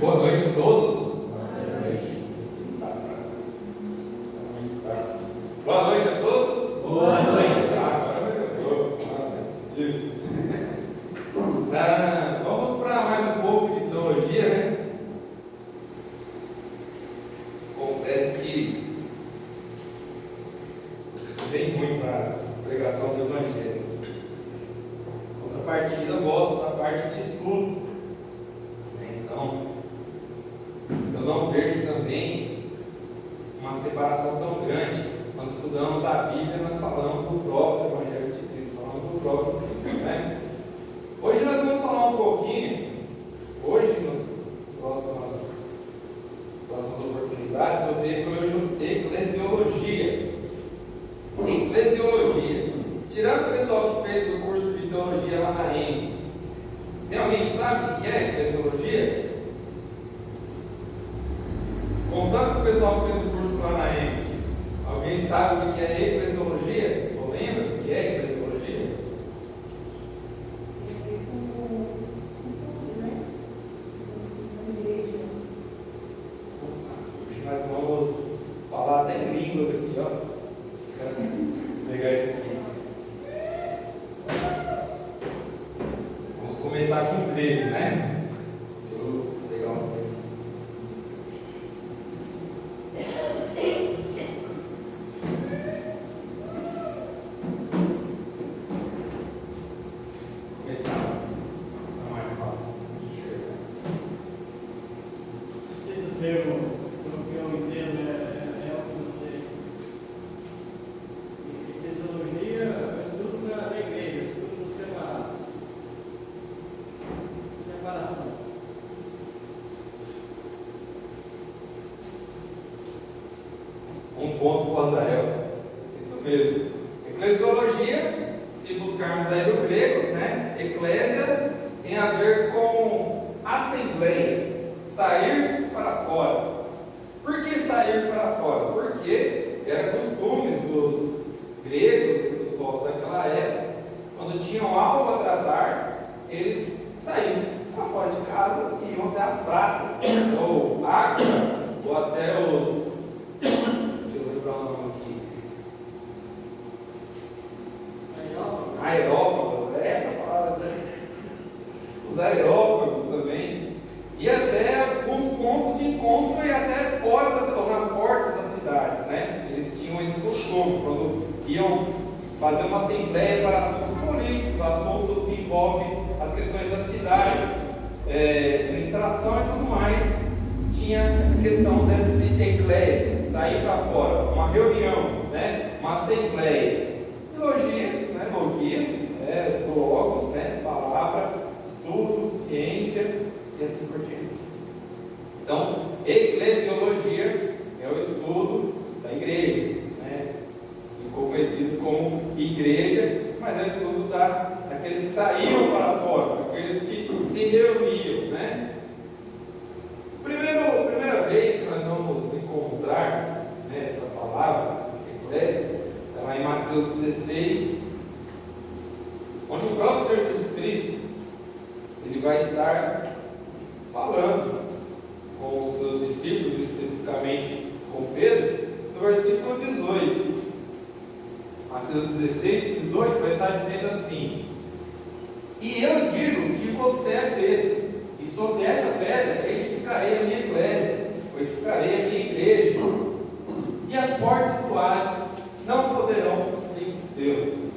Boa noite a todos. Boa noite a todos. Boa noite. Agora melhorou. Vamos para mais um pouco de teologia, né? Confesso que sou bem ruim para a pregação do Evangelho. Contrapartida, eu gosto da parte de estudo. Então, eu não vejo também uma separação tão grande. Quando estudamos a Bíblia, nós falamos do próprio Evangelho de Cristo, falamos do próprio Cristo, né? Hoje nós vamos falar um pouquinho, nas próximas oportunidades, sobre eclesiologia. Eclesiologia. Tirando o pessoal que fez o curso de teologia lá na EM, tem alguém que sabe o que é eclesiologia? Contando com o pessoal que fez o curso lá na EM, alguém sabe o que é eclesiologia? Ou lembra o que é eclesiologia? Hoje nós vamos falar até em línguas aqui, ó. Vou pegar esse aqui. Vamos começar com o grego, né? Vou pegar os grego. Começar assim, é mais fácil de enxergar. Não sei se o termo, pelo que eu entendo, é o que você. Eclesiologia é o estudo da igreja, estudo separado. Separação. Um ponto para o Azael. Isso mesmo. Eclesiologia, se buscarmos aí do grego, né? Eclésia tem a ver com assembleia, sair para fora. Por que sair para fora? Porque era costumes dos gregos e dos povos daquela época, quando tinham algo a tratar, eles saíam para fora de casa e iam até as praças, ou água, ou até os. Deixa eu lembrar o nome aqui. Aerópagos, é essa a palavra, né? Os aerópagos também. E até alguns pontos de encontro e até fora das cidades, nas portas das cidades, né? Eles tinham esse costume, quando iam fazer uma assembleia para assuntos políticos, assuntos que envolvem as questões das cidades, administração e tudo mais, tinha essa questão desse eclésia, sair para fora, uma reunião, né? Uma assembleia. E logia, né? Logia, logos, né? Palavra, estudo, ciência e assim por diante. Então, eclesiologia é o estudo da igreja, né? Ficou conhecido como igreja, mas é o estudo daqueles que saíam para fora, aqueles que se reuniam, né? Primeira vez que nós vamos encontrar, né, essa palavra, eclésia, está lá em Mateus 16, onde o próprio Senhor Jesus Cristo ele vai estar falando com os seus discípulos, especificamente com Pedro, no versículo 18. Mateus 16, 18 vai estar dizendo assim: e eu digo que você é Pedro, e sobre essa pedra edificarei a minha eclésia, ou edificarei a minha igreja, e as portas do Hades não poderão vencê-lo.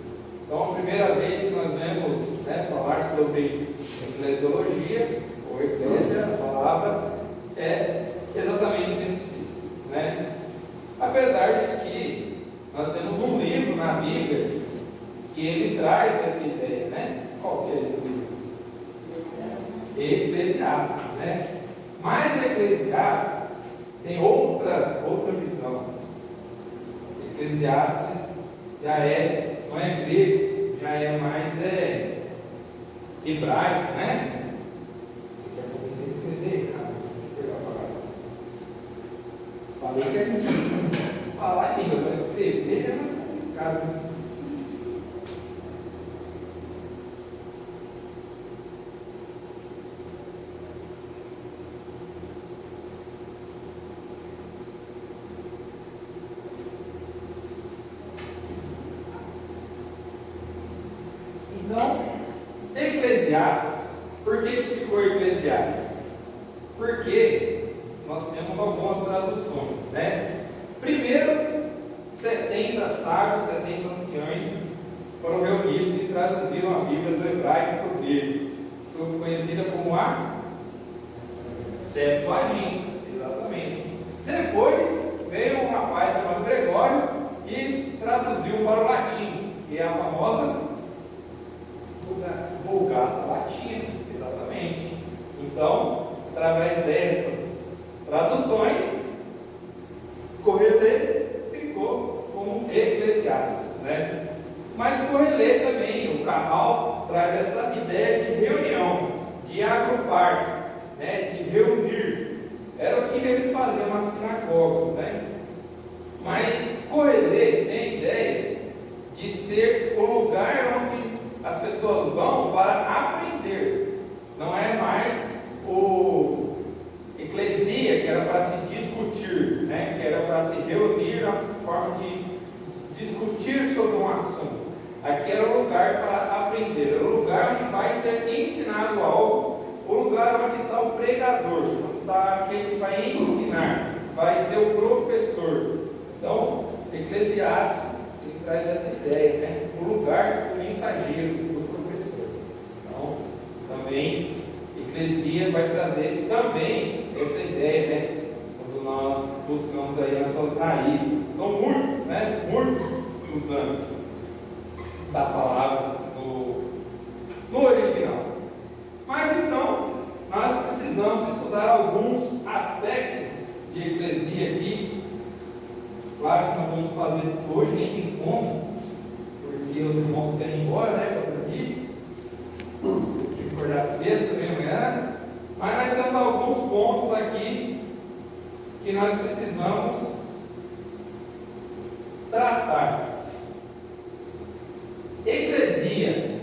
Então, a primeira vez que nós vemos, né, falar sobre eclesiologia, ou eclésia, a palavra é exatamente nesse texto, né? Apesar de que nós temos um livro na Bíblia que ele traz essa ideia, né? Qual que é esse livro? Eclesiastes, né? Mas Eclesiastes tem outra visão. Eclesiastes já não é grego, já é mais hebraico, né? Eu já comecei a escrever, cara. Deixa eu pegar a palavra. Falei que a gente falar em língua, mas escrever é mais complicado, né? Eclesiastes? Porque nós temos algumas traduções, né? Primeiro, 70 sábios, 70 anciões foram reunidos e traduziram a Bíblia do hebraico para o grego, conhecida como a Septuaginta, exatamente. Depois veio um rapaz chamado Gregório e traduziu para o latim, que é a famosa Vulgata Latina, exatamente. Então, através dessas traduções, Correlê ficou como Eclesiastes, né? Mas Correlê também, o Cabal, traz essa ideia de reunião, de agrupar-se, né? De reunir. Era o que eles faziam nas sinagogas, né? Mas Correlê tem a ideia de ser o lugar onde as pessoas vão para aprender. Não é mais o eclesia, que era para se discutir, né? Que era para se reunir na forma de discutir sobre um assunto. Aqui era o lugar para aprender, era o lugar onde vai ser ensinado algo, o lugar onde está o pregador, onde está aquele que vai ensinar, vai ser o professor. Então, Eclesiastes, ele traz essa ideia, né? O lugar do mensageiro, do professor. Então, também, Eclesia vai trazer também essa ideia, né? Quando nós buscamos aí as suas raízes. São muitos, né? Muitos os âmbitos da palavra no original. Mas então, nós precisamos estudar alguns aspectos de Eclesia aqui. Claro que não vamos fazer hoje, nem tem como, porque os irmãos querem ir embora, né, para dormir, tem que acordar cedo também amanhã, mas nós temos alguns pontos aqui que nós precisamos tratar. Eclesia,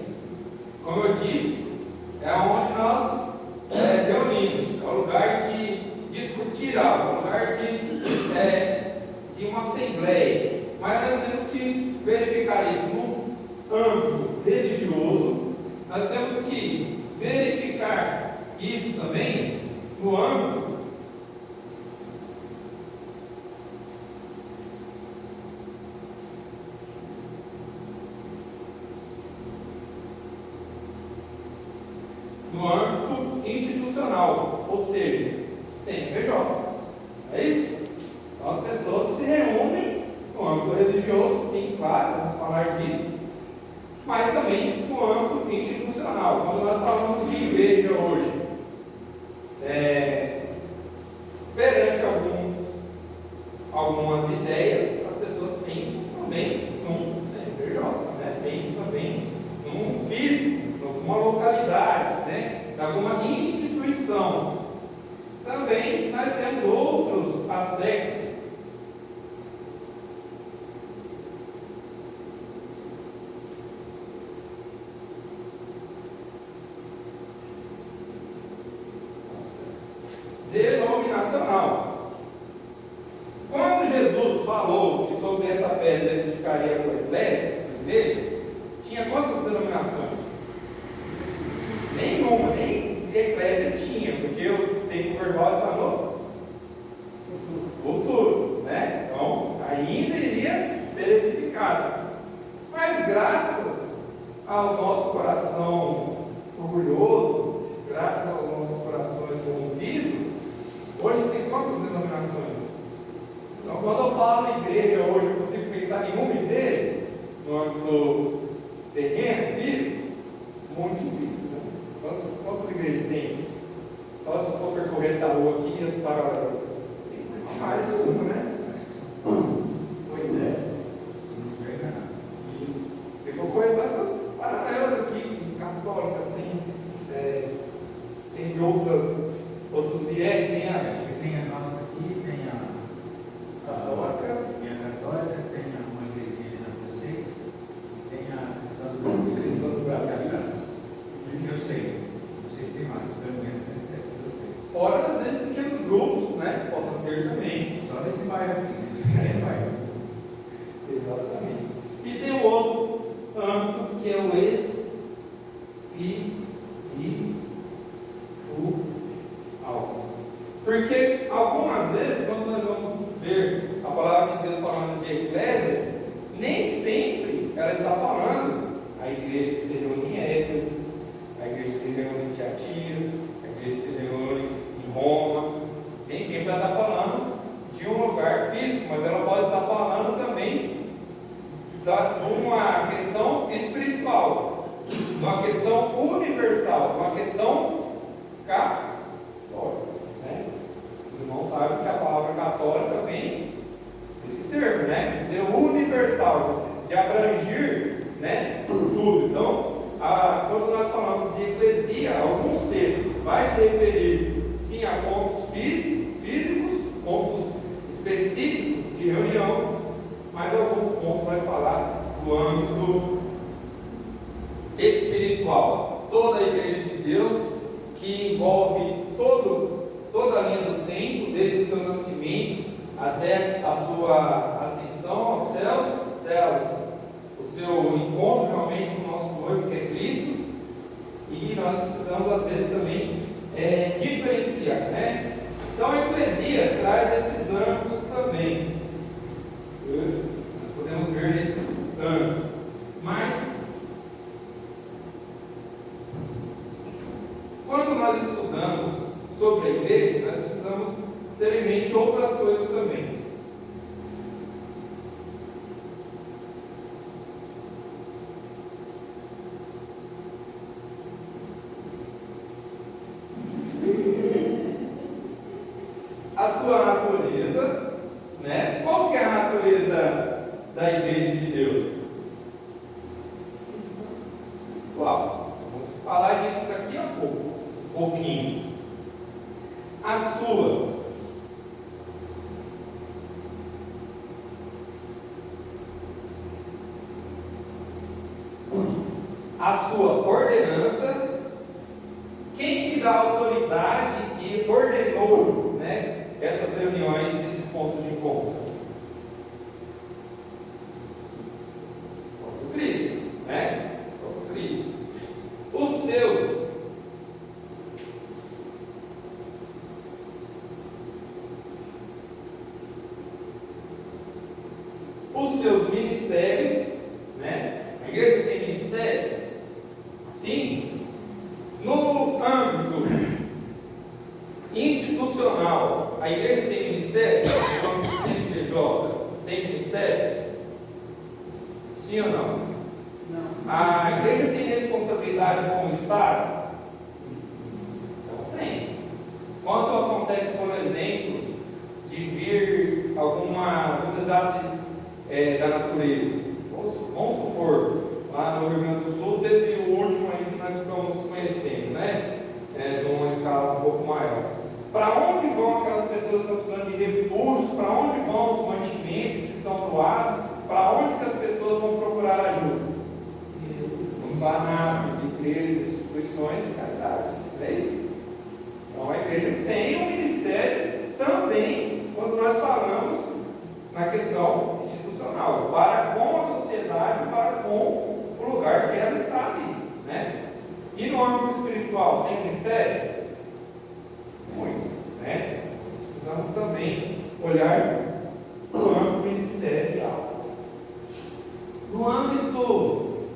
como eu disse, é onde nós reunimos, é o lugar de discutir algo, é o lugar de uma assembleia. Mas nós temos que verificar isso no âmbito religioso, nós temos que verificar isso também no âmbito institucional, ou seja, CNPJ. É isso? Então as pessoas se reúnem no âmbito religioso, sim, claro, vamos falar disso, mas também no âmbito institucional. Quando nós falamos de igreja hoje, perante algumas ideias, as pessoas pensam também num CNPJ, né? Pensam também num físico, numa localidade, né? De alguma instituição. Também nós temos outros aspectos denominacional. Quando Jesus falou que sobre essa pedra edificaria a sua igreja, tinha quantas denominações? Nenhuma, nem de eclésia tinha, porque eu tenho que formar essa nova futuro, né? Então, ainda iria ser edificado. Mas graças ao nosso coração orgulhoso, graças aos nossos corações corrompidos, hoje tem quantas denominações? Então, quando eu falo igreja hoje, eu consigo pensar em uma igreja no âmbito terreno, físico? Muito difícil, né? Quantas igrejas tem? Só se for percorrer essa rua aqui e as paralelas. Tem mais de uma, né? Pois é. Isso. Se for conhecer essas paralelas aqui, católica, tem outros viés, tem a nossa aqui, tem a católica, tem uma igreja na vocês, tem a cristã do Brasil. Eu sei, vocês têm mais, pelo menos essa eu sei. Fora, às vezes, pequenos grupos, né? Possam ter também. Só nesse bairro aqui, nesse pequeno bairro. Exatamente. E tem um outro âmbito que é o Porque algumas vezes, quando nós vamos ver a palavra de Deus falando de eclésia, nem sempre ela está falando a igreja que se reúne em Éfeso, a igreja que se reúne em Tiatira, a igreja que se reúne em Roma. Nem sempre ela está falando de um lugar físico, mas ela pode estar falando também de uma questão espiritual, de uma questão universal, de uma questão católica. Né? Os irmãos sabem que a palavra católica vem desse termo, né? De ser universal, de abranger, né? Tudo. Então, quando nós falamos de eclesia, alguns textos vai se referir sim a pontos físicos, pontos específicos de reunião, mas alguns pontos vai falar do âmbito espiritual. Toda a igreja de Deus, que envolve toda a linha do tempo, desde o seu nascimento até a sua ascensão aos céus, até o seu encontro realmente com o nosso noivo, que é Cristo. E nós precisamos às vezes também diferenciar, né? Então a eclesia traz esses âmbitos também. Nós podemos ver nesses âmbitos. Mas quando nós estudamos sobre a igreja, nós precisamos ter em mente outras coisas também. A sua natureza, né? Qual que é a natureza da igreja de Deus? Uau, vamos falar disso daqui a pouco, um pouquinho. A sua ordenança, quem que dá autoridade e ordenou, né, essas reuniões, esses pontos de encontro? O Cristo, né? O Cristo. Os seus ministérios, né? A igreja tem ministério? Sim. No âmbito institucional, a igreja tem ministério? No âmbito do CNPJ, tem ministério? Sim ou não? Não. A igreja tem responsabilidade com o Estado? Não tem. Quando acontece, por exemplo, de vir algum desastre da natureza, vamos supor, lá no Rio Grande do Sul teve o último aí que nós ficamos conhecendo, né? De uma escala um pouco maior. Para onde vão aquelas pessoas que estão precisando de refúgios? Para onde vão os mantimentos que são doados? Para onde que as pessoas vão procurar ajuda? Nos banatos, igrejas, instituições de caridade. Não é isso? Então a igreja tem um ministério também quando nós falamos na questão institucional, para com a sociedade, para com o lugar que ela está ali, né? E no âmbito espiritual, tem ministério? Muitos, né? Precisamos também olhar no âmbito ministerial. No âmbito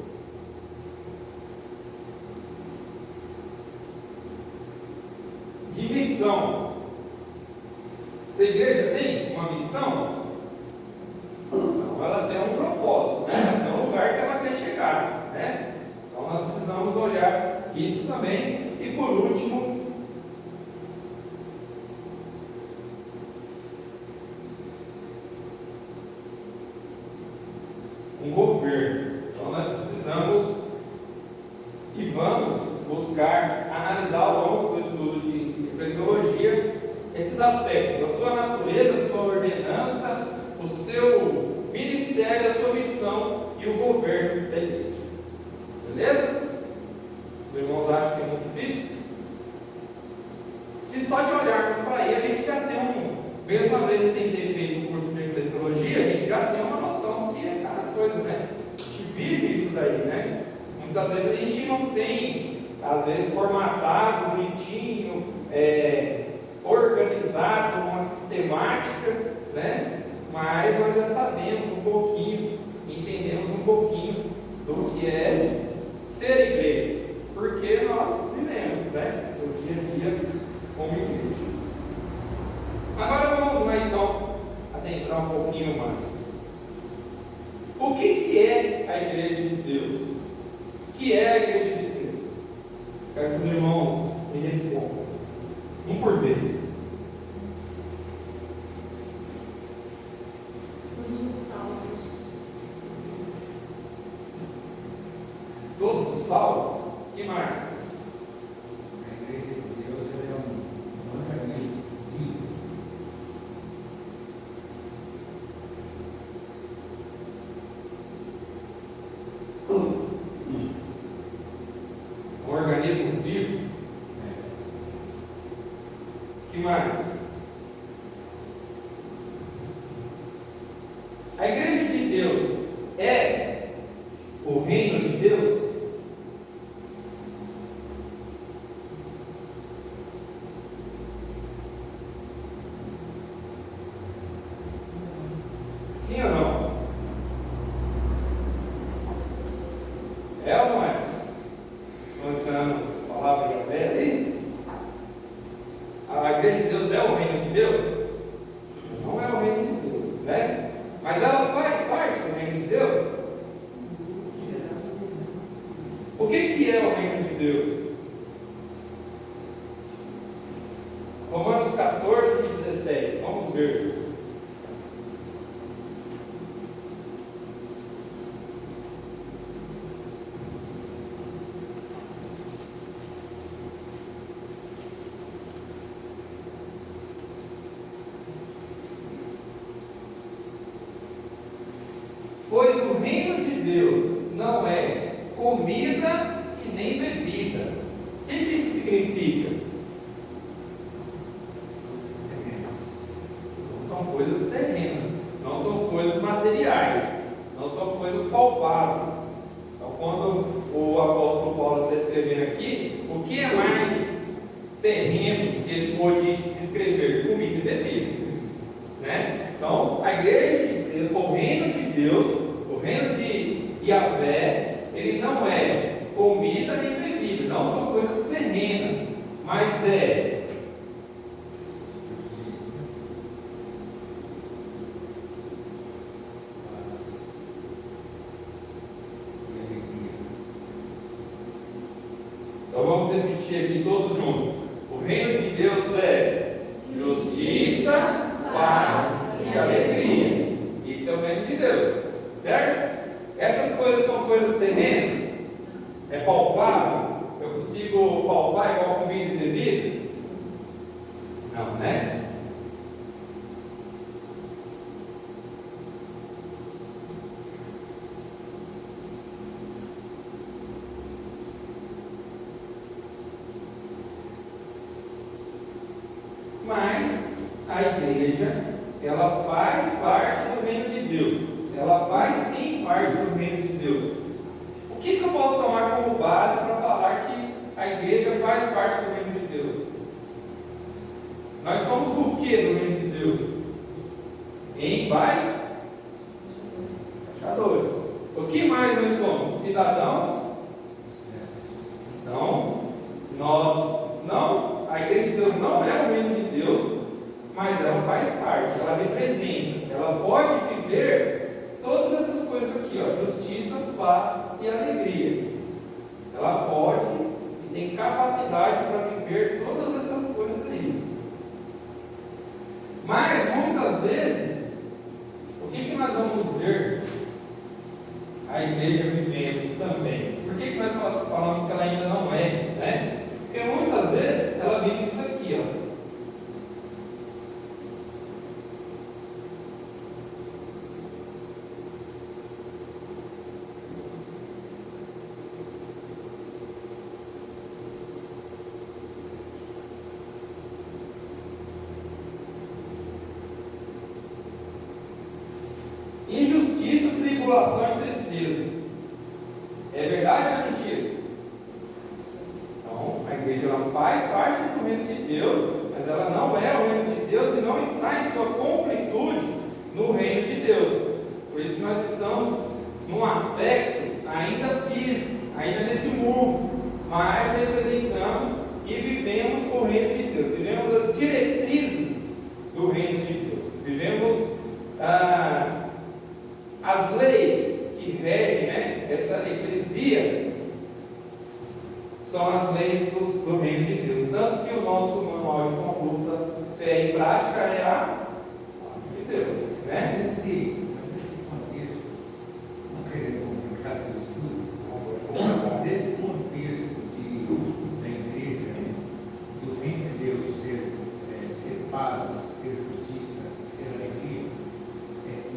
de missão, se a igreja tem uma missão, ela tem um propósito, né? Ela tem um lugar que ela quer chegar, né? Então nós precisamos olhar isso também. E por último, um governo. Então nós precisamos e vamos buscar analisar ao longo do estudo de eclesiologia esses aspectos, a sua natureza, a sua ordenança, o seu ministério, a sua missão e o governo da igreja. Beleza? Os irmãos acham que é muito difícil? Se só de olharmos para aí, a gente já tem mesmo às vezes sem ter feito o curso de eclesiologia, a gente já tem uma noção do que é cada coisa, né? A gente vive isso daí, né? Muitas vezes a gente não tem, às vezes, formatado, bonitinho, organizado mas nós já sabemos um pouquinho, entendemos um pouquinho do que é ser igreja, porque nós vivemos, né, no dia a dia como igreja. Agora vamos lá então adentrar um pouquinho mais. O que é a igreja de Deus? O que é a igreja de Deus? Quero que os irmãos me respondam, um por vez. Todos os salvos? O que mais? A igreja de Deus é um organismo vivo. Um organismo vivo? O que mais? A igreja de Deus é o reino de Deus? Sim ou não? É ou não é? Mostrando a palavra de fé ali. A igreja de Deus é o reino de Deus? Não é o reino de Deus, né? Mas ela faz parte do reino de Deus? O que é o reino de Deus? Romanos 14, 17. Vamos ver. Pois o reino de Deus não é comida e nem bebida. O que isso significa? Não são coisas terrenas, não são coisas materiais, não são coisas palpáveis. Então, quando o apóstolo Paulo está escrevendo aqui, o que é mais terreno que ele pôde descrever? Comida e bebida, né? Então, a igreja de Deus, o reino de Deus, o reino de Yahvé, ele não é comida nem bebida, não são coisas terrenas, mas é então vamos repetir aqui todos juntos. O reino de Deus é justiça, paz e alegria. Isso é o reino de Deus, certo? Essas coisas são coisas terrenas? É palpável? Eu consigo palpar igual comida e bebida? Não, né? Mas a igreja, ela faz parte do reino de Deus. Ela faz sim parte do reino de Deus. O que eu posso tomar como base para falar que a igreja faz parte do reino de Deus? Nós somos o que no reino de Deus? Embaixadores. O que mais nós somos? Cidadãos? Então, a igreja de Deus não é o reino de Deus, mas ela faz parte, ela representa, ela pode viver todas essas coisas aqui, ó, justiça, paz e alegria. Ela pode e tem capacidade para viver todas essas coisas aí. Mas muitas vezes, o que nós vamos ver a igreja vivendo também? Por que nós falamos que ela ainda não é, né? Porque muitas vezes ela vive isso daqui, ó. Injustiça, tribulação e tristeza. É verdade ou mentira? Então, a igreja ela faz parte do reino de Deus, mas ela não é o reino de Deus e não está em sua completude no reino de Deus. Por isso que nós estamos num aspecto ainda físico, ainda nesse mundo, mas representamos e vivemos o reino de Deus, vivemos as diretrizes do reino de Deus, vivemos as leis que regem, né, essa eclesia, são as leis do reino de Deus. Tanto que o nosso manual de conduta, fé e prática é a de Deus, né? Mas esse contexto, não querendo complicar seu estudo, desse contexto da igreja, né, do reino de Deus ser paz, ser justiça, ser alegria,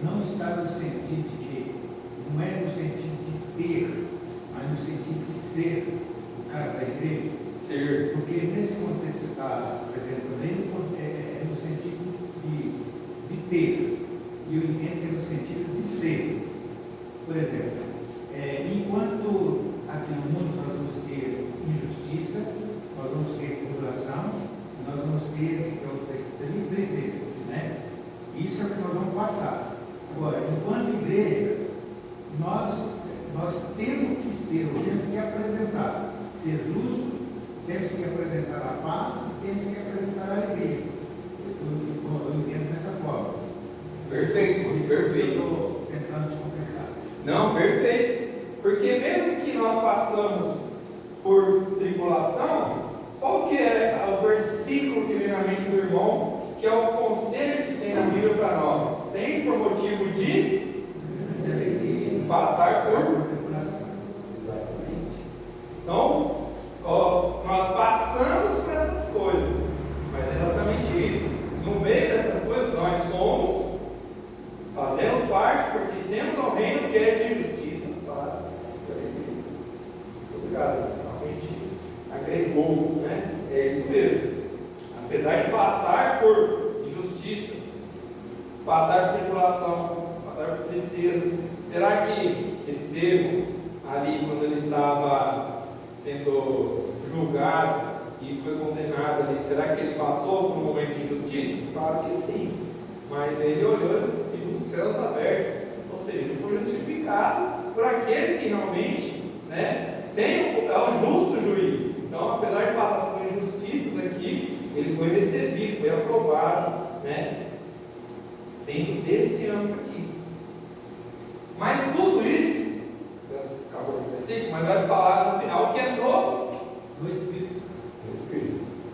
não está no sentido de que, não é no sentido de ter, mas no sentido de ser o cara da igreja. Ser. Porque nesse contexto que você está apresentando, é no sentido de ter, e eu entendo que é no sentido de ser. Por exemplo, enquanto aqui no mundo nós vamos ter injustiça, nós vamos ter tribulação, nós vamos ter tristeza, né? Isso é o que nós vamos passar. Agora, enquanto igreja, nós temos que ser, temos que apresentar, ser justo, temos que apresentar a paz, temos que apresentar a alegria. Eu entendo dessa forma. Perfeito, perfeito. Eu estou tentando descomplicar. Não, perfeito. Porque mesmo que nós passamos por tribulação, qual que é o versículo que vem na mente do irmão, que é o conselho que tem na Bíblia para nós? Tem por motivo de passar por tribulação. Exatamente. Então, nós passamos por essas coisas, mas é exatamente isso. No meio dessas coisas, nós fazemos parte, pertencemos ao reino que é de justiça, paz e alegria. Obrigado. Realmente agregou, né? É isso mesmo. Apesar de passar por injustiça, passar por tribulação, passar por tristeza, será que Estevão, ali quando ele estava sendo julgado e foi condenado ali, será que ele passou por um momento de injustiça? Claro que sim, mas ele olhou e os céus abertos, ou seja, ele foi justificado por aquele que realmente, né, é o justo juiz. Então, apesar de passar por injustiças aqui, ele foi recebido, foi aprovado, né, dentro desse âmbito aqui. Mas tudo isso, acabou o versículo, mas vai falar no final que é no Espírito.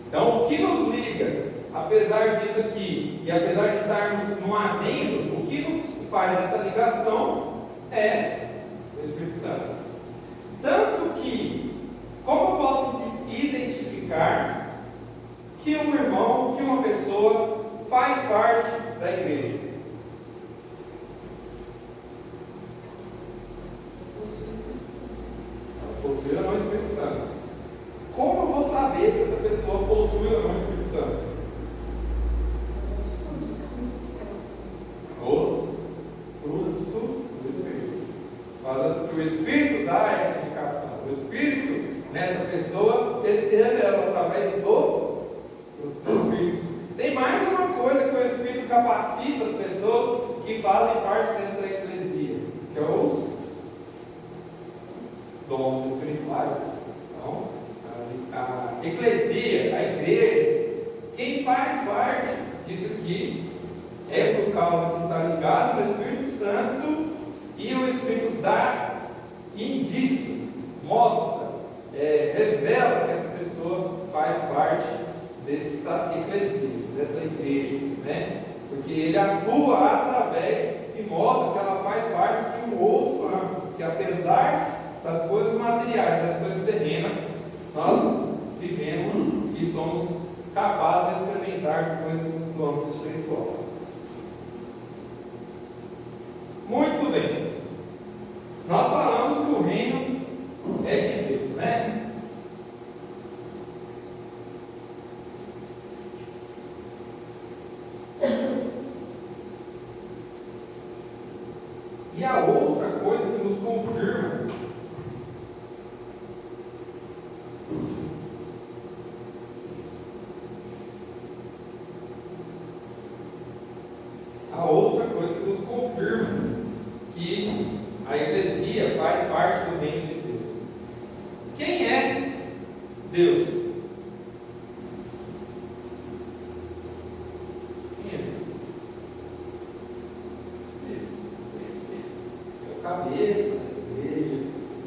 Então, o que nos liga, apesar disso aqui, e apesar de estarmos no adendo, o que nos faz essa ligação é o Espírito Santo. Tanto que, como eu posso identificar que um irmão, que uma pessoa faz parte da igreja? Possui ou não o Espírito Santo. Como eu vou saber se essa pessoa possui ou não o Espírito Santo? O fruto do Espírito. Mas o Espírito dá essa indicação. O Espírito, nessa pessoa, ele se revela através do fruto do Espírito. Tem mais uma coisa que o Espírito capacita as pessoas que fazem parte dessa eclesia, que é os dons espirituais. Então, a eclesia, a igreja, quem faz parte disso aqui é por causa que está ligado no Espírito Santo, e o Espírito dá indício, mostra, revela que essa pessoa faz parte dessa eclesia, dessa igreja, né? Porque ele atua através e mostra que ela faz parte de um outro âmbito, que apesar das coisas materiais, das coisas terrenas, nós vivemos e somos capazes de experimentar coisas do âmbito espiritual. Muito bem. Nós falamos que o reino é de Deus, né? E a outra coisa que nos confirma nos confirma que a eclesia faz parte do reino de Deus. Quem é Deus? Quem é Deus? É o cabeça dessa igreja,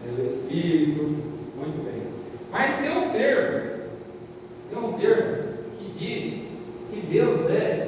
é o Espírito, muito bem. Mas tem um termo que diz que Deus é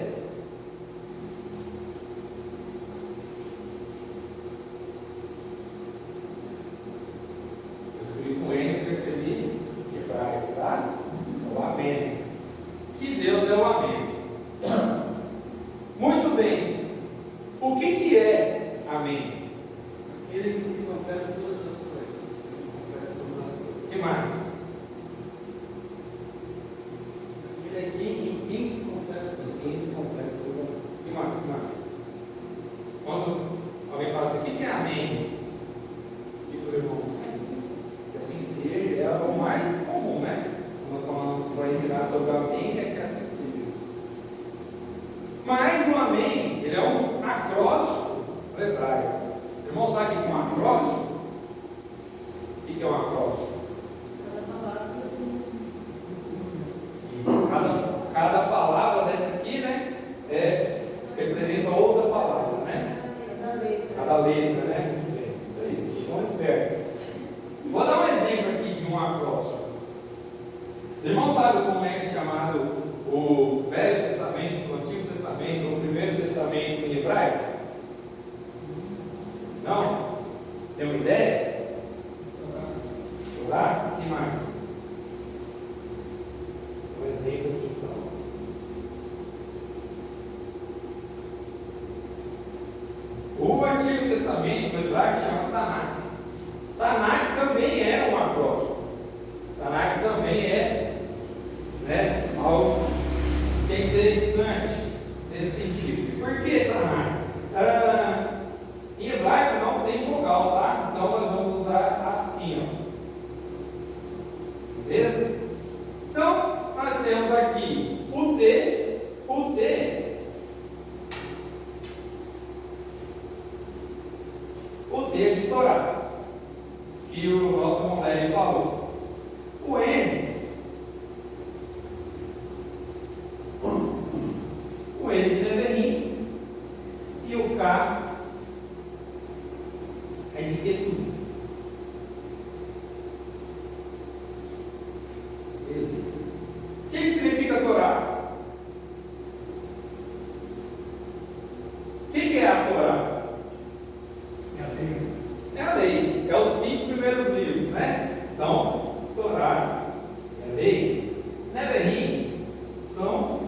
o Antigo Testamento, no hebraico, chama Tanakh. Tanakh também é um acróstico. Tanakh também é, algo que é interessante nesse sentido. Por que Tanakh? Em hebraico não tem vogal, tá? Então nós vamos usar assim, ó. Beleza? Então, nós temos aqui o T, é de Torá, que o nosso Mondelli falou. O N de Neberim, e o K é de Ketuvim. Beleza. O que significa Torá? O que é a Torá? É a lei, é os 5 primeiros livros, né? Então, Torá é a lei. Neberim são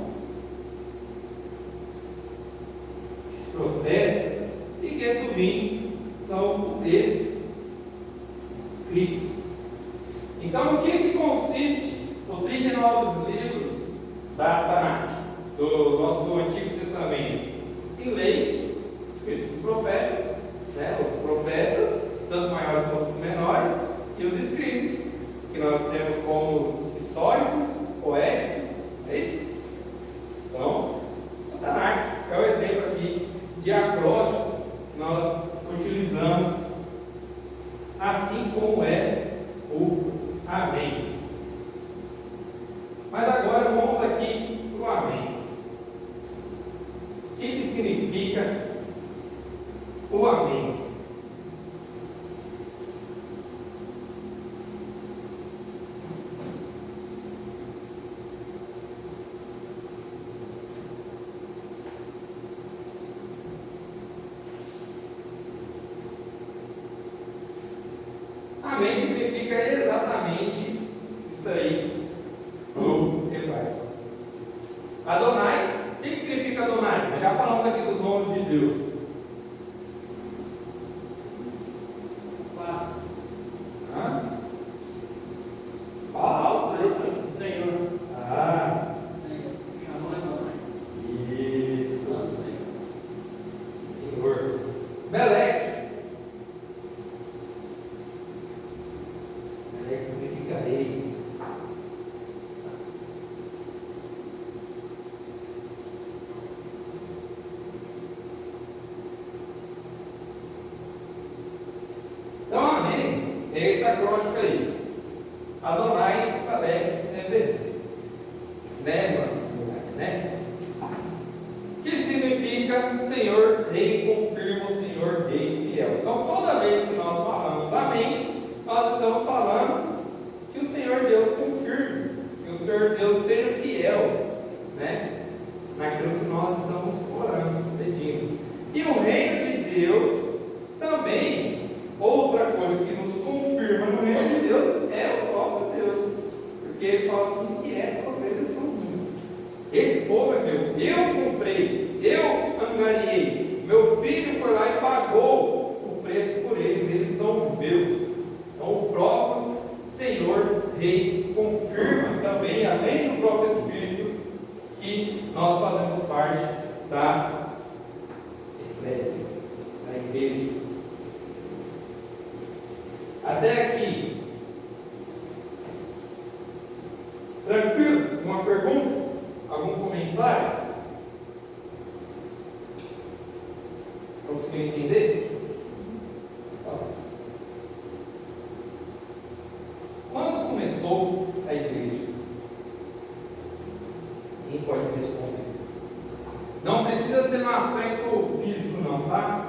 os profetas, e Ketuvim são escritos. Então, o que consiste os 39 livros da Tanakh, do nosso Antigo Testamento? Em leis escritos dos profetas, os profetas, tanto maiores quanto menores, e os escritos, que nós temos como históricos, poéticos, é isso? Então, o Tanakh é o exemplo aqui de acrósticos que nós utilizamos, assim como é o Amém. Mas agora vamos aqui para o Amém. O que significa o Amém? Amém significa exatamente isso aí no hebraico. Adonai, o que significa Adonai? Nós já falamos aqui dos nomes de Deus. Fala alto, é isso aí. Senhor. Isso. Senhor. Meleque. Meleque significa rei. É esse acróstico aí. Adonai Kalek Neve. Neva, né? Que significa Senhor Rei confirma, o Senhor Rei fiel. Então, toda vez que nós falamos amém, nós estamos falando que o Senhor Deus confirme, que o Senhor Deus seja fiel, né? Naquilo que nós estamos orando, pedindo. E o reino de Deus também, outra coisa que nos confirma no reino de Deus é o próprio Deus, porque ele fala assim que essa ovelha são minhas, esse povo é meu, eu comprei, eu angariei, meu filho foi lá e pagou o preço por eles, eles são meus. Então o próprio Senhor Rei confirma também, além do próprio Espírito, que nós fazemos parte da eclésia, da igreja. Até aqui, tranquilo? Uma pergunta? Algum comentário? Para você entender? Quando começou a igreja? Ninguém pode responder. Não precisa ser no aspecto físico, não, tá?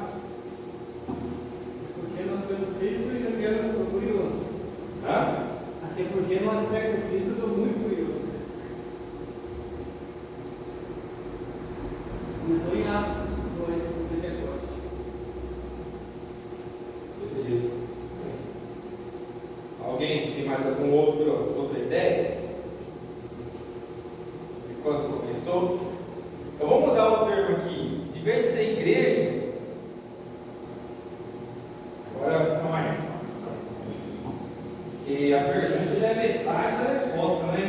Porque nós temos físico e eu quero curioso. Hã? Até porque no aspecto físico eu estou muito curioso. Começou em Atos 2, no Pentecoste. Beleza. Alguém tem mais alguma outra ideia? De quando começou? Eu vou mudar o termo aqui. De vez de ser igreja, agora fica mais fácil. Porque a pergunta já é metade da resposta, né?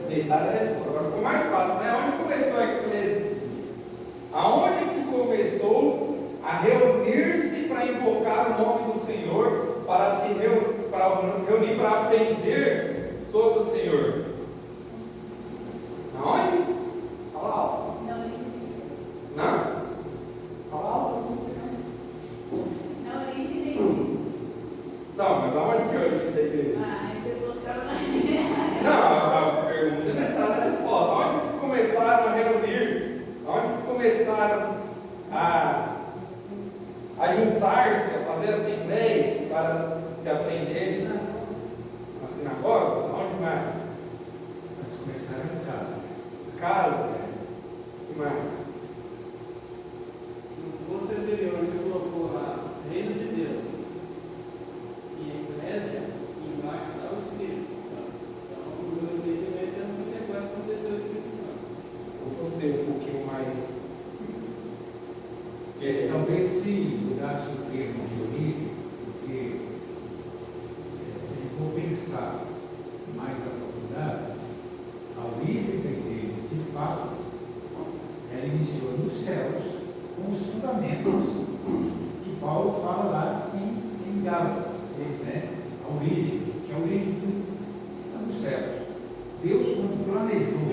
Metade da resposta. Agora ficou mais fácil, né? Onde começou a eclesia? Aonde que começou a reunir-se para invocar o nome do Senhor, para se reunir para aprender sobre o Senhor? Aonde? Fala alto. Não? Fala alto. Na origem da igreja. Não, mas aonde que é a origem da igreja? Você colocava lá. Não, a pergunta é metade da resposta. Onde que começaram a reunir? Onde que começaram a juntar-se, a fazer assembleias para se aprender? Nas sinagogas? Onde mais? Mas começaram em casa. Casa? O que mais? No posto anterior, você colocou lá Reino de Deus e Eclésia, e embaixo está o Espírito Santo. Então, o meu entendimento é no Pentecoste aconteceu o Espírito Santo. Ou você um pouquinho mais. Talvez se mudasse o termo de origem, porque se a gente for pensar mais aprofundado, a origem da igreja, de fato, ela iniciou nos céus com os fundamentos que Paulo fala lá em Gálatas, né? A origem, que é a origem do está nos céus. Deus, quando planejou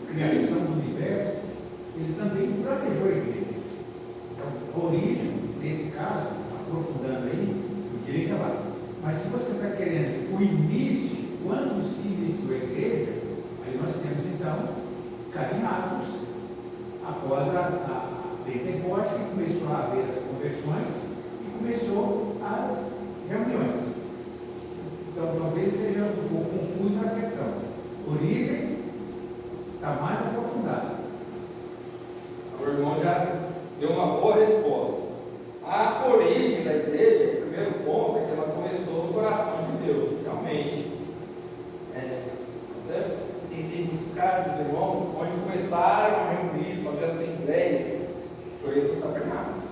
a criação do universo, ele também planejou a igreja. Então, a origem, nesse caso, aprofundando aí, eu diria que é lá. Mas se você está querendo o início, quando se iniciou a igreja, aí nós temos então caminhados após a Pentecoste, que começou a haver as conversões e começou as reuniões. Então talvez seja um pouco confuso a questão. Origem está mais aprofundada. O irmão já deu uma boa resposta. A origem da igreja, o primeiro ponto é que ela começou no coração de Deus, realmente. Tentei buscar dos irmãos onde começaram a reunir, fazer assembleias, foi nos tabernáculos.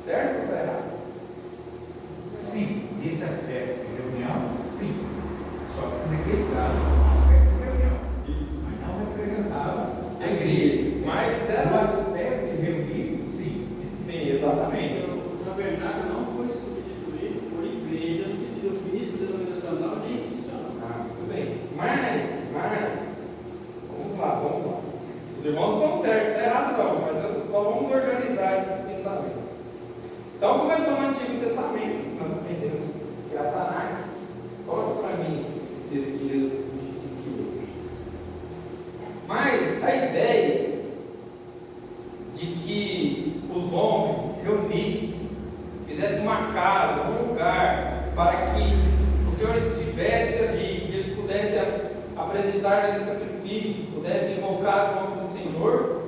Certo ou está errado? Sim, nesse aspecto de reunião, sim. Só que naquele caso, aspecto de reunião. Isso. Mas não representava A igreja, mas no era. aspecto de reunir, sim. Sim, exatamente. O tabernáculo não foi substituído por igreja no sentido físico, denominacional nem institucional. Tudo bem. Mas, Então começou no Antigo Testamento, nós aprendemos que é a Tanakh. Coloca para mim esse texto de Êxodo 25. Mas a ideia de que os homens reunissem, fizessem uma casa, um lugar, para que o Senhor estivesse ali, que eles pudessem apresentar ali sacrifícios, pudessem invocar o nome do Senhor,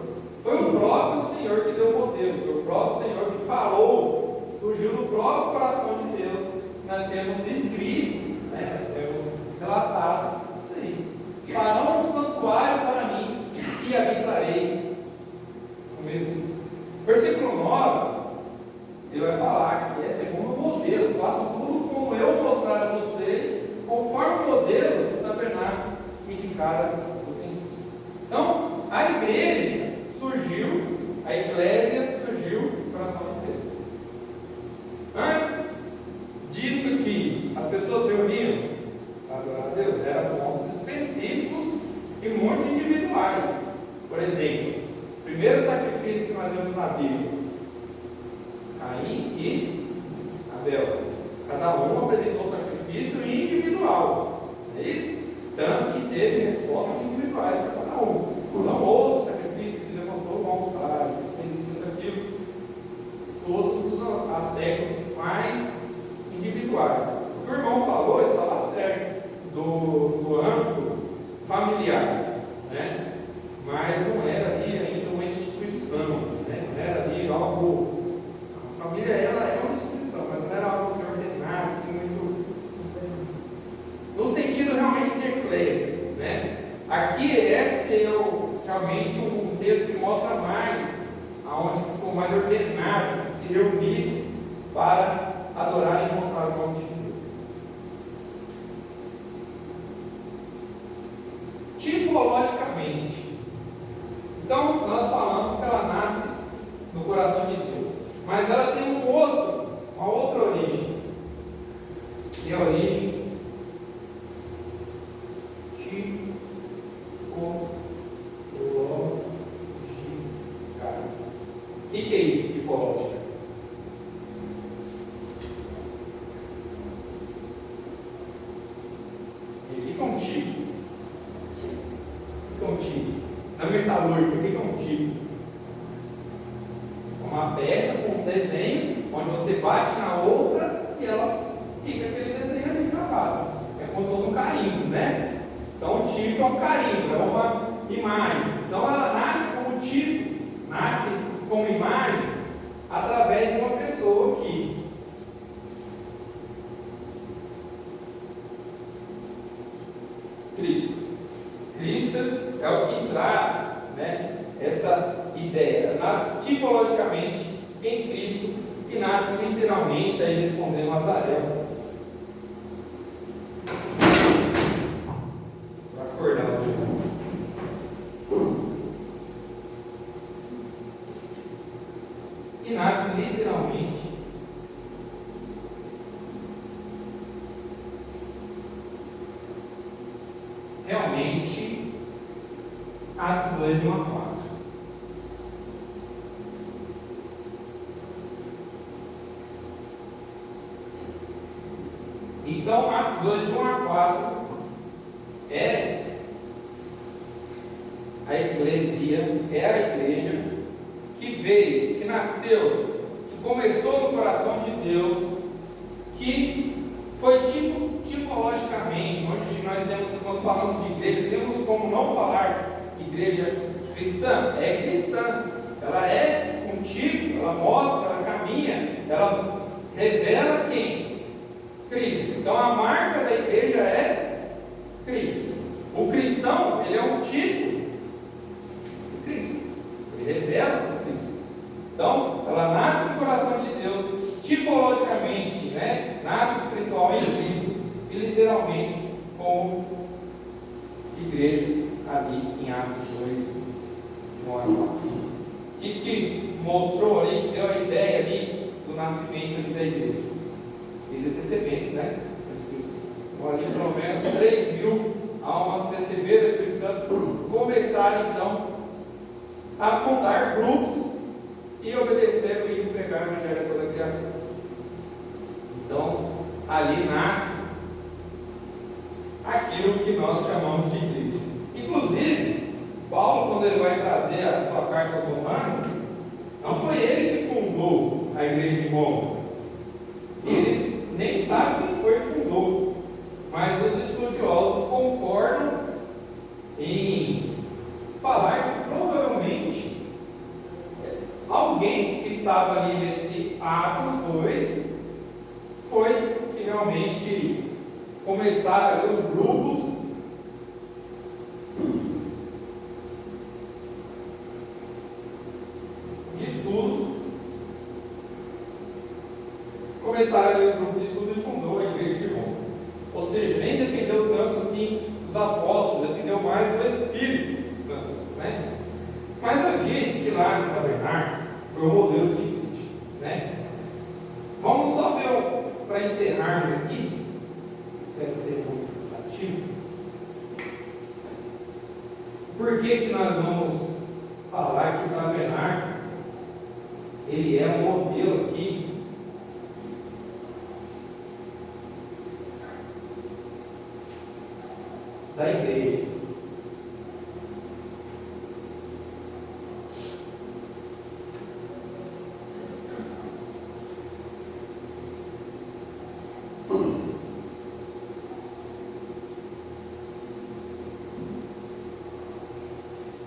foi o próprio Senhor que deu o modelo, foi o próprio Senhor que falou, surgiu no próprio coração de Deus. Nós temos escrito, nós temos relatado isso aí. Farão um santuário para mim e habitarei no meio deles. Versículo 9, ele vai falar que é segundo o modelo, façam tudo como eu mostrar a você, conforme o modelo do tabernáculo e de cada utensílio. Então, a igreja surgiu, a eclésia surgiu no coração de Deus. Antes disso que as pessoas reuniam para adorar a Deus, eram pontos específicos e muito individuais. Por exemplo, o primeiro sacrifício que nós vemos na Bíblia, Caim e Abel. Cada um apresentou um sacrifício individual. Não é isso? Tanto que teve respostas individuais para cada um. Não outro sacrifício que se levantou no altar, que fez isso, fez aquilo. Todos os aspectos mais individuais. O que o irmão falou estava certo, do âmbito familiar, né? Mas não era ali ainda uma instituição, né? Não era ali algo. A família ela é uma instituição, mas não era algo assim ordenado, assim, muito. No sentido realmente de eclésia, né? Aqui esse é realmente um texto que mostra mais aonde ficou mais ordenado, que se reunisse para adorar e encontrar o nome de Deus. Tipologicamente, então nós falamos que ela nasce no coração de Deus, mas ela tem uma outra origem, que é a origem o que é isso, tipológica? E o que é um tipo? O que é um tipo? Na metalúrgica, o que é um tipo? Uma peça com um desenho, onde você bate na outra e ela fica aquele desenho ali gravado. É como se fosse um carimbo, né? Então o tipo é um carimbo, é uma imagem. Então ela nasce como tipo, nasce como imagem através de uma pessoa que Cristo é o que traz, né, essa ideia. Nasce tipologicamente em Cristo e nasce literalmente, aí respondendo Azarel. Para acordar o irmão. E nasce literalmente realmente Atos 2, 1 a 4. Então Atos 2, 1 a 4 é a eclesia, é a igreja que veio, que nasceu, que começou no coração de Deus, que foi tipologicamente, onde nós temos, quando falamos de igreja, temos como não falar igreja cristã, é cristã, ela é um tipo, ela mostra, ela caminha, ela revela quem? Cristo. Então a marca da igreja é Cristo. O cristão, ele é um tipo de Cristo, ele revela o Cristo. Então, ela nasce no coração de Deus, tipologicamente, né? Nasce espiritual em Cristo e literalmente como igreja ali em Atos 2, 1 a 4. O que mostrou ali, que deu a ideia ali do nascimento da igreja? Eles recebendo, né? O Espírito Santo. Então, ali pelo menos 3.000 almas receberam o Espírito Santo, começaram então a fundar grupos e obedecer o livro pregar o evangelho a toda criatura. Então, ali nasce aquilo que nós chamamos de igreja. Inclusive, Paulo, quando ele vai trazer a sua carta aos Romanos, não foi ele que fundou a igreja de Roma. Ele nem sabe quem foi que fundou, mas os estudiosos concordam em falar que provavelmente alguém que estava ali nesse Atos 2 foi que realmente começaram ali os grupos de estudos, começaram ali os grupos de estudos e fundou a igreja de Roma. Ou seja, nem dependeu tanto assim dos apóstolos, dependeu mais do Espírito Santo, né? Mas eu disse que lá no tabernáculo foi o modelo de igreja, né? Vamos só ver, para encerrarmos aqui, deve ser muito cansativo. Por que nós vamos falar que o tabernáculo ele é um modelo aqui da igreja?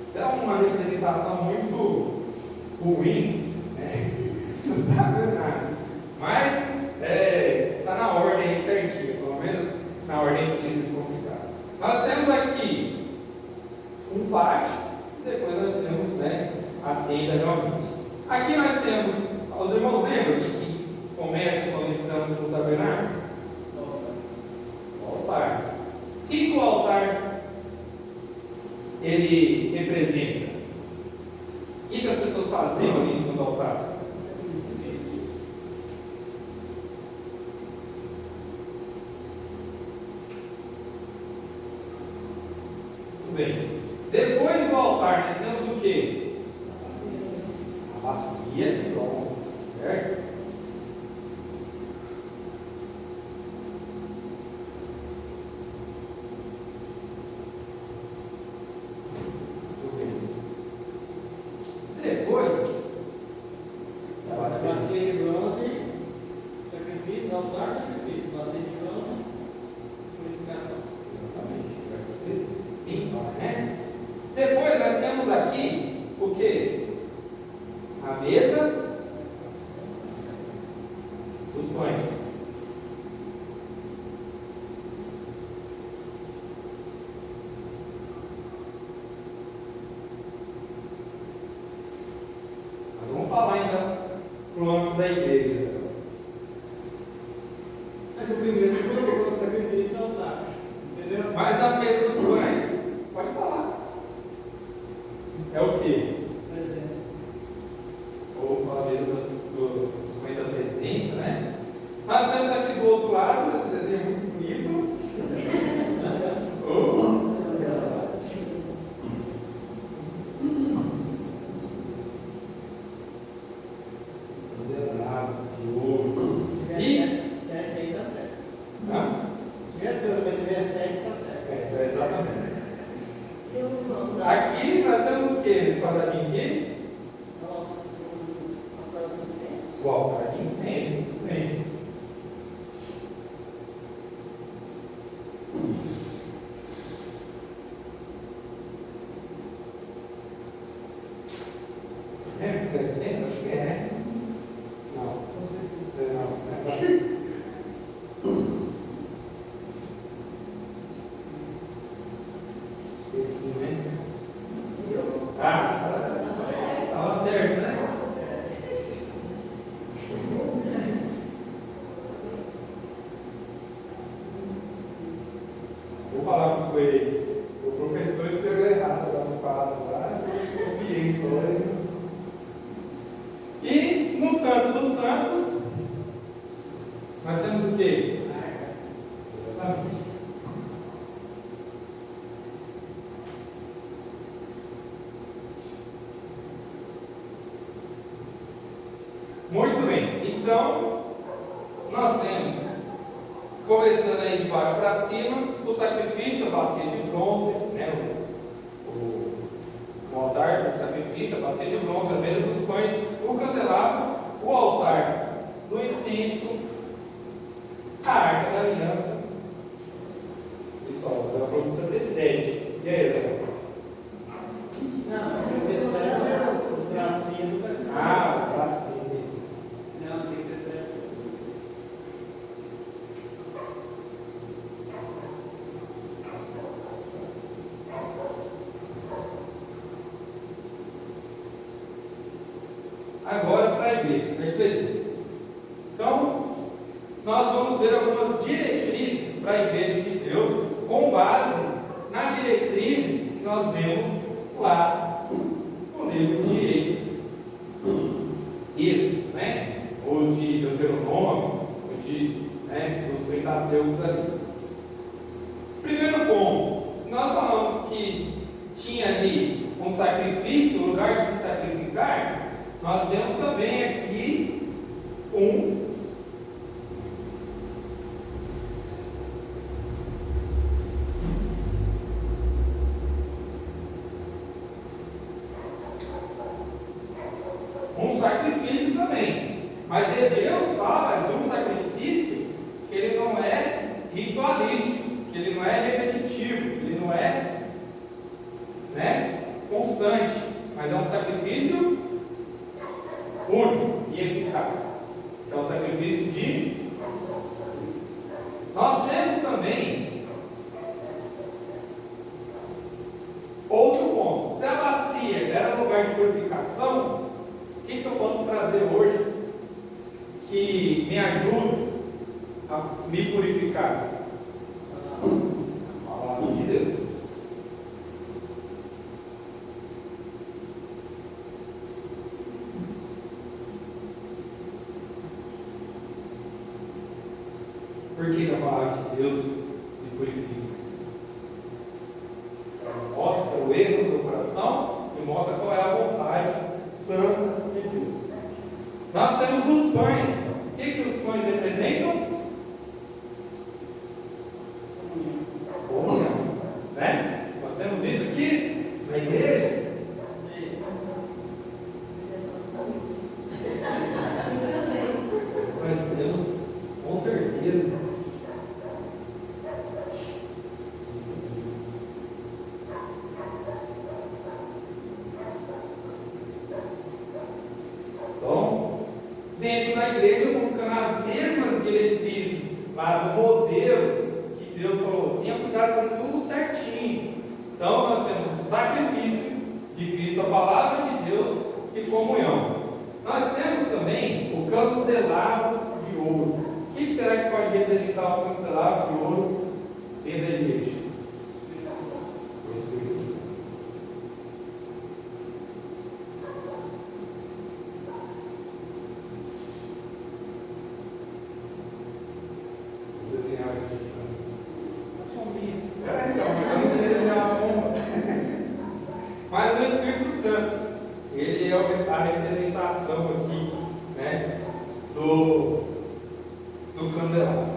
Isso é uma representação muito ruim, né? Não está vendo nada. Mas está na ordem certinha, pelo menos na ordem que isso configurado. Nós temos aqui um pátio, e depois nós temos, né, a tenda realmente. Aqui nós temos, os irmãos lembram que começa quando entramos no tabernáculo? O altar. O que o altar ele representa? O que as pessoas faziam ali em cima do altar? Muito bem. Depois do altar, nós temos o que? A bacia de bronze, certo? Depois da bacia Bacia de bronze, sacrifício, altar, sacrifício. Bacia de bronze, purificação. exatamente, vai ser limpa, né? Depois nós temos aqui o que? A mesa dos pães. Nós vamos falar ainda pro âmbito da igreja, Isabel. É que o primeiro você colocou o sacrifício e o altar. Entendeu? Mas a mesa dos pães, pode falar. É o quê? Presença. Ou a mesa dos pães da presença, né? Nós temos aqui do outro lado, esse desenho muito bonito. Oh. Zerado, de ouro. E? 7 aí tá certo. Hã? Se tiver tudo, mas se tiver 7, tá certo. Exatamente. Eu vou usar Aqui nós temos o que nesse quadradinho aqui? a prova do senso. O altar de incenso, muito bem. Você lembra que isso é incenso? Acho que é, né? Não. Não. Esqueci, né? Ah, estava certo, né? Vou falar que foi o professor escreveu errado lá no quadro, lá, eu copiei só. E no Santo dos Santos, nós temos o quê? Exatamente. Muito nós temos, começando aí de baixo para cima, o sacrifício, a bacia de bronze, né? O altar do sacrifício, a bacia de bronze, a mesa dos pães, o candelabro, o altar do incenso, a arca da aliança. Pessoal, você falou que precisa ter 7. E aí, Zé? Não, tem que ter 7 o bracinho do bracinho. Ah, o bracinho. Não, tem que ter 7. Agora para a igreja. Então, nós vamos ver algumas diretrizes para a igreja de Deus, com base na diretriz que nós vemos lá no livro de Êxodo, né? Ou de Deuteronômio, ou de, dos Pentateucos ali. Primeiro ponto, se nós falamos que tinha ali um sacrifício, um lugar de se sacrificar, nós temos também aqui um sacrifício também. Mas Hebreus fala de um sacrifício que ele não é ritualístico, que ele não é repetitivo, ele não é, constante, mas é um sacrifício único e eficaz. É o sacrifício de Cristo. Nós temos também outro ponto. Se a bacia era lugar de purificação, o que eu posso trazer hoje que me ajude a me purificar? A palavra de Deus. Por que a palavra de Deus me purifica? Ela mostra o erro do coração e mostra qual é a vontade santa de Deus. Nós temos os pães. O que os pães representam? Comunhão, né? Nós temos isso aqui na igreja. Nós temos, com certeza. Dentro da igreja, buscando as mesmas diretrizes lá do modelo que Deus falou, tenha cuidado de fazer tudo certinho. Então nós temos o sacrifício de Cristo, a palavra de Deus e comunhão. Nós temos também o candelabro de ouro. O que será que pode representar o candelabro de ouro dentro da igreja? O Espírito Santo. Mas o Espírito Santo, ele é a representação aqui, do candelabro.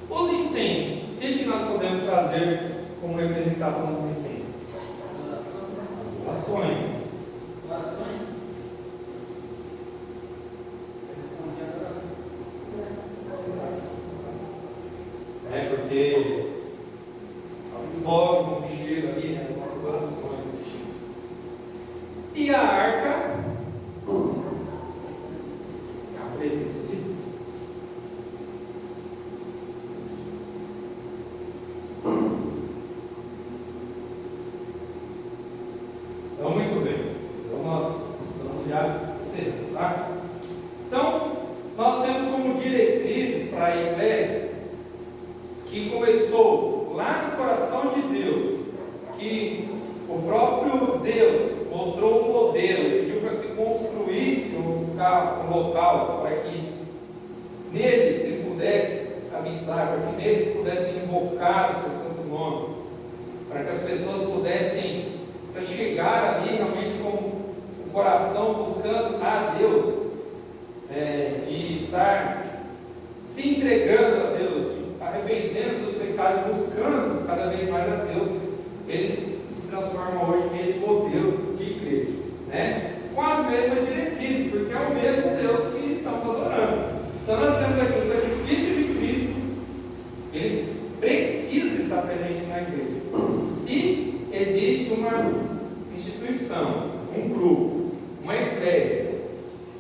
Os incensos, o que nós podemos trazer como representação dos incensos? Orações. Porque absorve um cheiro ali nas nossas orações. E a arca, a presença de Deus. Então, muito bem. Então, nós estamos já encerrando, tá? Então, nós temos como diretrizes para a igreja que começou lá no coração de Deus, que o próprio Deus mostrou um modelo, pediu para que se construísse um local para que nele ele pudesse habitar, para que nele se pudesse invocar o seu santo nome, para que as pessoas pudessem chegar ali realmente com o coração buscando a Deus, de estar se entregando a Deus, arrependendo dos seus pecados, buscando cada vez mais a Deus, ele se transforma hoje nesse modelo de igreja, né? Com as mesmas diretrizes, porque é o mesmo Deus que estamos adorando. Então nós temos aqui o sacrifício de Cristo, ele precisa estar presente na igreja. Se existe uma instituição, um grupo, uma eclésia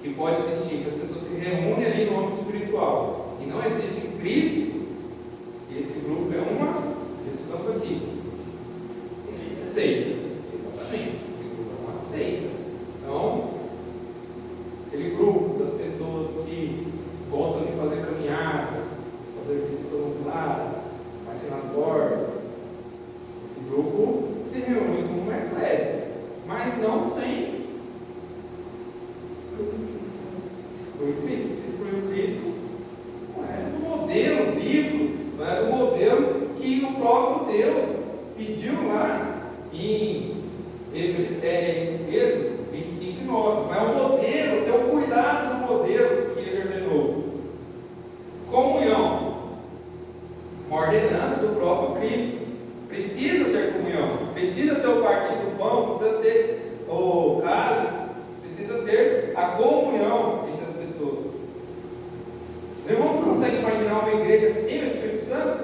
que pode existir, que as pessoas se reúnem ali no âmbito espiritual e não existe Cristo, esse grupo é uma, estamos aqui, seita. Exatamente, esse grupo é uma seita. Então, aquele grupo das pessoas que gostam de fazer caminhadas, fazer visitas nos lares, bater nas portas, esse grupo se reúne como uma eclésia, mas não tem exclui Cristo. Se exclui Cristo, não é do modelo bíblico, não é do modelo que o próprio Deus pediu lá em Êxodo 25:9. Não é o modelo, ter o cuidado do modelo que ele ordenou. Comunhão, uma ordenança do próprio Cristo. Precisa ter comunhão, precisa ter o partir do pão, precisa ter o cálice, precisa ter a comunhão entre as pessoas. Os irmãos conseguem imaginar uma igreja sem o Espírito Santo?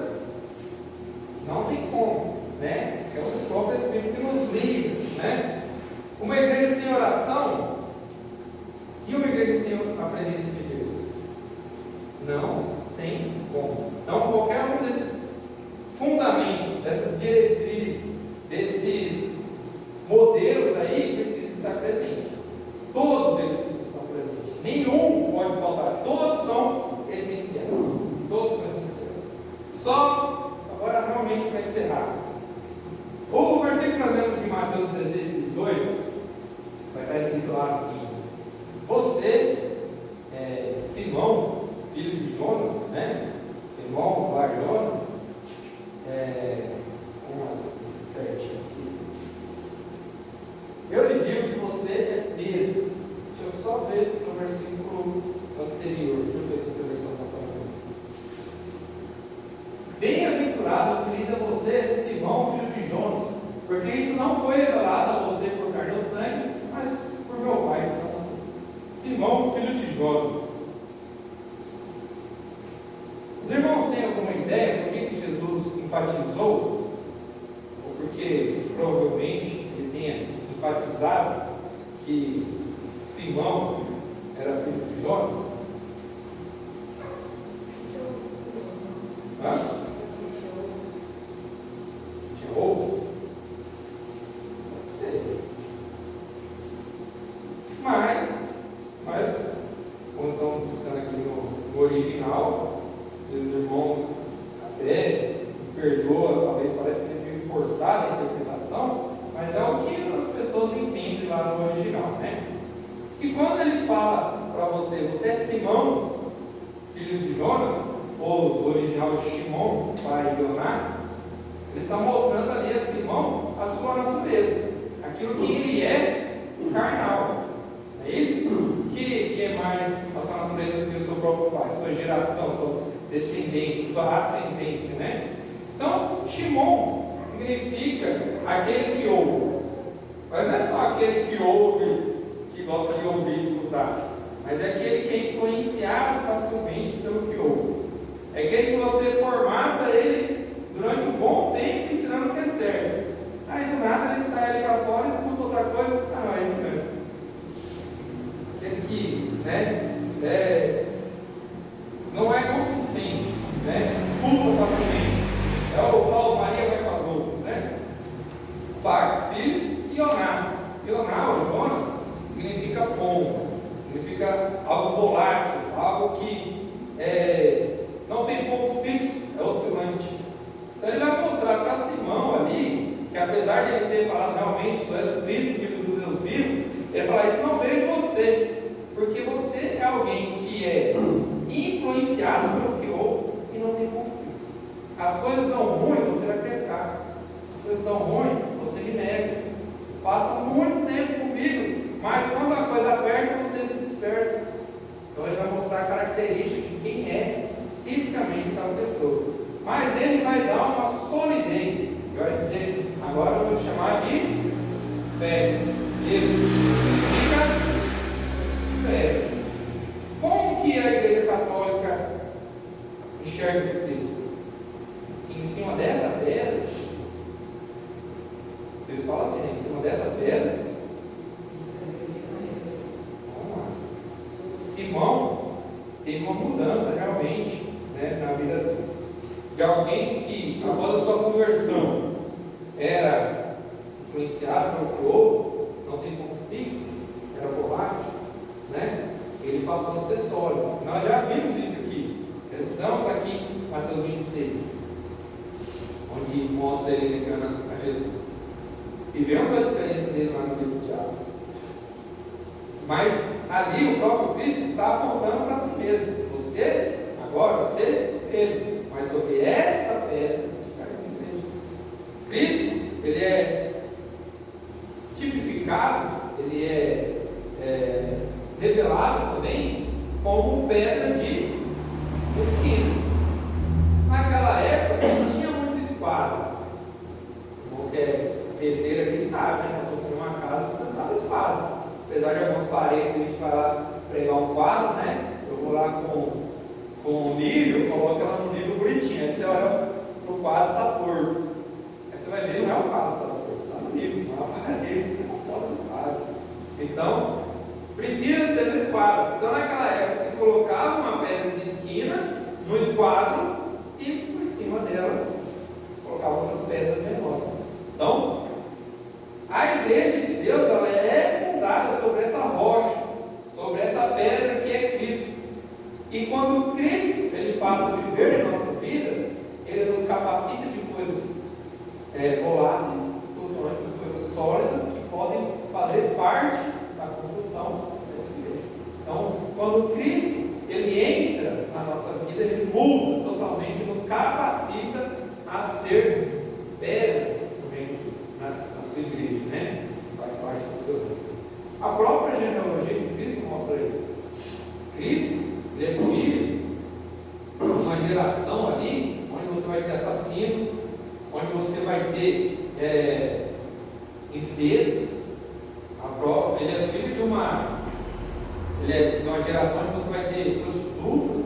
Não tem como, né? É o próprio Espírito que nos liga, né? Uma igreja sem oração e uma igreja sem a presença de Deus? Não tem como. Então, qualquer um desses fundamentos, dessas diretrizes, desses modelos aí, precisa estar presente. Todos eles precisam estar presentes. Nenhum pode faltar. Todos são essenciais. Todos são essenciais. Só, agora realmente para encerrar. O versículo que nós lemos de Mateus 16:18 vai estar escrito lá assim: você, Simão, filho de Jonas, né? Simão, Bar Jonas, certinho aqui. Eu lhe digo que você é Pedro. Deixa eu só ver no versículo anterior. Deixa eu ver se essa versão está falando isso. Bem-aventurado, feliz é você, Simão, filho de Jonas, porque isso não foi revelado a você por carne ou sangue, mas por meu Pai que está no céu. Simão, filho de Jonas. Os irmãos têm alguma ideia por que Jesus enfatizou, ou porque provavelmente ele tenha enfatizado que Simão era filho de Jonas? Tinha outros? Pode ser. Mas como estamos buscando aqui no original, os irmãos até perdoa, talvez parece ser meio forçada a interpretação, mas é o que as pessoas entendem lá no original, né? E quando ele fala para você, você é Simão, filho de Jonas, ou do original Shimon, pai de Yoná, ele está mostrando ali a Simão a sua natureza, aquilo que ele é carnal. É isso? Que é mais a sua natureza do que o seu próprio pai, sua geração, sua descendência, sua ascendência, né? Então, Shimon significa aquele que ouve. Mas não é só aquele que ouve, que gosta de ouvir e escutar, mas é aquele que é influenciado facilmente pelo que ouve. É aquele que você formata ele durante um bom tempo ensinando o que é certo. Aí do nada ele sai ali para fora, escuta outra coisa, não, é isso mesmo. Aquele que, não é consistente, escuta facilmente. É o Paulo Maria vai com as outras, né? Pai, filho e Yoná. Yoná, ou Jonas, significa pomba, significa algo volátil, algo que não tem ponto fixo, é oscilante. Então ele vai mostrar para Simão ali, que apesar de ele ter falado realmente, tu és o Cristo, filho do Deus vivo, ele fala, isso não veio de você, porque você é alguém que é influenciado pelo que ouve e não tem ponto fixo. As coisas dão ruim, você vai pescar. As coisas dão ruim, você me nega. Você passa muito tempo comigo, mas quando a coisa aperta, você se dispersa. Então ele vai mostrar a característica de quem é enxerga esse texto? Em cima dessa pedra, eles falam assim, né? Em cima dessa pedra, vamos lá. Simão teve uma mudança realmente, né, na vida de alguém que, após a sua conversão, era influenciado pelo que houve, não tem ponto fixo, era volátil, né? Ele passou a ser sólido. Nós já vimos isso aqui. Estamos aqui em Mateus 26, onde mostra ele negando a Jesus. E vemos a diferença dele lá no livro de Atos. Mas ali o próprio Cristo está apontando para si mesmo. Você, agora, vai ser Pedro. Mas sobre esta pedra, Cristo, ele é tipificado, ele é revelado também como pedra de esquina. Naquela época não tinha muita espada. Qualquer pedreiro aqui sabe, né? Para construir uma casa você não dá espada. Apesar de algumas paredes a gente vai lá pregar um quadro, né? Eu vou lá com o nível, coloco ela no nível bonitinho. Aí você olha pro quadro, está torto. Aí você vai ver, não é o quadro que está torto, está no nível, não é uma parede, não é uma espada. Então, precisa ser no esquadro. Então, naquela época, você colocava uma pedra de esquina no esquadro e por cima dela colocava outras pedras menores. Então, a igreja de Deus, ela é fundada sobre essa rocha, sobre essa pedra que é Cristo. E quando Cristo ele passa a viver em nossa vida, ele nos capacita de coisas voláteis, flutuantes, coisas sólidas que podem fazer parte da construção dessa igreja. Então, quando Cristo ele entra na nossa vida, ele muda totalmente, nos capacita a ser pedras também na sua igreja, né? Faz parte do seu reino. A própria genealogia de Cristo mostra isso. Cristo, ele é filho de uma geração ali, onde você vai ter assassinos, onde você vai ter incestos. Ele é filho de uma geração onde você vai ter prostitutas,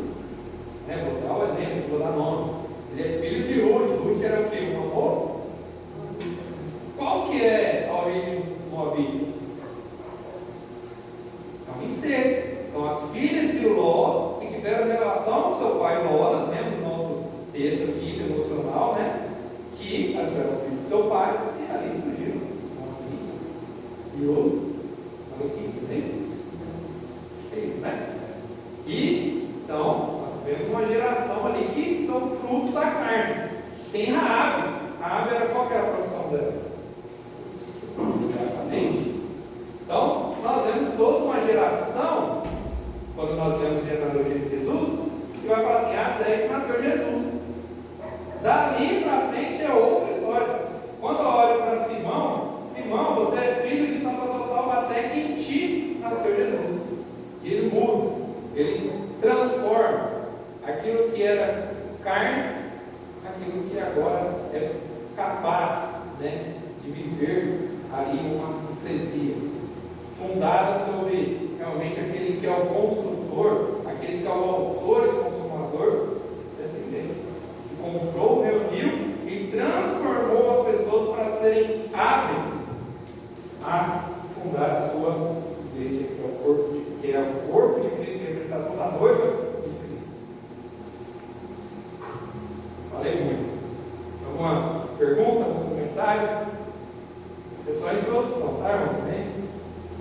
né? Vou dar o exemplo, vou dar nome. Ele é filho de Ruth. Ruth era o quê? Um amor? Qual que é a origem dos moabitas? É um incesto. São as filhas de Ló que tiveram relação com seu pai Ló. Nós lemos o nosso texto aqui, devocional, né? Que elas eram filhos do seu pai, e ali surgiram os moabitas e os amalequitas, não é isso? É isso, né? E, então, nós vemos uma geração ali que são frutos da carne. Tem Raabe. Raabe era qual que era a profissão dela? Exatamente. Então, nós vemos toda uma geração, quando nós vemos a genealogia de Jesus, que vai falar assim, até que nasceu Jesus. Dali para frente é outra história. Quando eu olho para Simão, você é filho de tal, até que em ti nasceu Jesus. E ele muda, ele transforma aquilo que era carne, aquilo que agora é capaz, né, de viver ali uma eclesia, fundada sobre realmente aquele que é o construtor, aquele que é o autor e consumador dessa igreja, que comprou, reuniu e transformou as pessoas para serem hábeis a fundar a sua igreja, que é o corpo de Cristo, a representação da noiva de Cristo. Falei muito. Alguma pergunta, algum comentário? Isso é só a introdução, tá, irmão?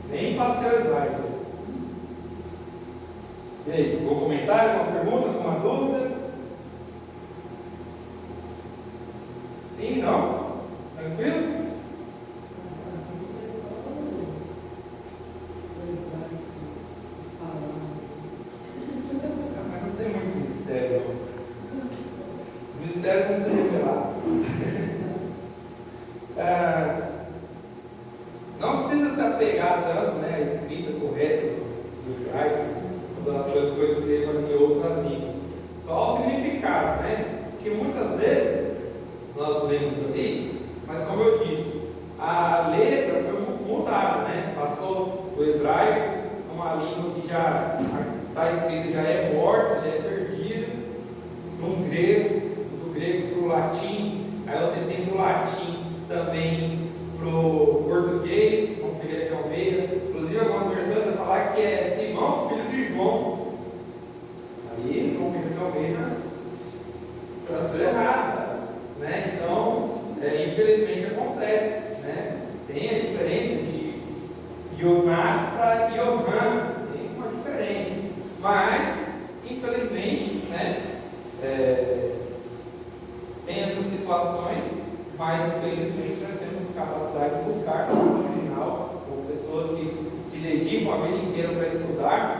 Nem passei o slide. E aí, algum comentário, alguma pergunta, alguma dúvida? Sim, não? Tranquilo? Mas não tem muito mistério. Os mistérios vão ser revelados. Não precisa se apegar tanto, né, à escrita correta do hebraico, das coisas que ele em outras línguas. Só o significado, né? Que muitas vezes nós lemos ali, mas como eu disse, a letra foi mudada, né? Passou do hebraico a uma língua que já está escrita, já é morta, já é perdida, num grego Infelizmente, né, tem essas situações, mas felizmente nós temos capacidade de buscar no original, ou pessoas que se dedicam a vida inteira para estudar,